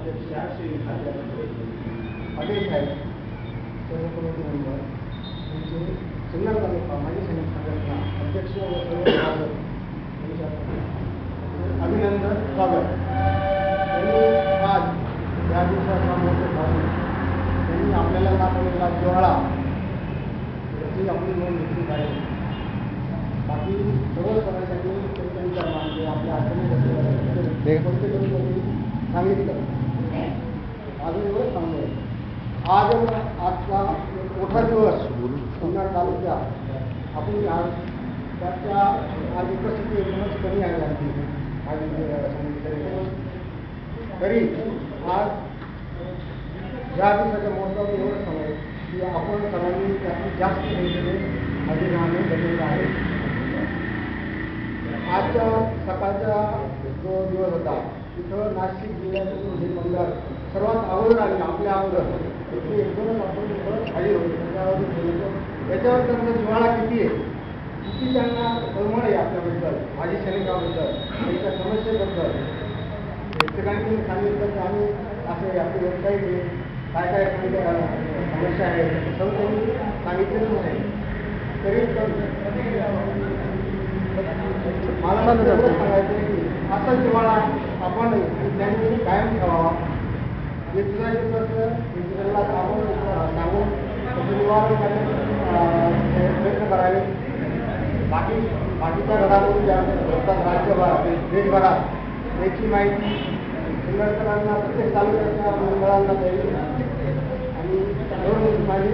अध्यक्ष श्री आदेश आहेत सर्व कमिटी मेंबर यांचे सिन्नर तालुका माजी सैनिक संघटना अध्यक्ष व सर्व अभिनंदन स्वागत. त्यांनी आज या दिवसाचा मोठे भाषण त्यांनी आपल्याला दाखवलेला ज्वाळा याची आपली नोंद घेतली पाहिजे. बाकी सर्व करण्यासाठी त्यांच्या मागे आपल्या अडचणी कोणते करून त्यांनी सांगितलं. अजून एवढंच सांगतो, आजचा मोठा दिवस सिन्नर तालुक्यात आपण आज त्याच्या आज उपस्थिती एकदमच कमी आहे आमची तरी आज या दिवसाच्या महत्त्वाचं एवढं सांगू की आपण सर्वांनी जास्तीत जास्त संख्येने अधिकाराने बदलला आहे. आजच्या सकाळचा जो दिवस होता तिथं नाशिक जिल्ह्यातून हे मंडळ सर्वात अगोदर आले. आपल्या अगोदर तिथे एकदमच आपण खाली होतो त्याच्यावर बोलतो. याच्यावर त्यांचा ज्वाळा किती आहे, किती त्यांना तळमळ आहे आपल्याबद्दल, माजी सैनिकाबद्दल, त्यांच्या समस्येबद्दल. प्रत्येकाने सांगितलं की आम्ही असे आपली वेबसाईट आहे, काय काय समस्या आहेत सर्व त्यांनी सांगितलेलं नाही. तरी मला एवढं सांगायचं की असा जिव्हाळा आपण त्यांनी कायम ठेवावा. इतरांचं इतरांना सांगून निवारण करण्याचे प्रयत्न करावे. बाकीच्या घडामोडी ज्या होतात राज्यभरात देशभरात याची माहिती सिन्नरकरांना प्रत्येक तालुक्याच्या मंडळांना द्यावी आणि माझी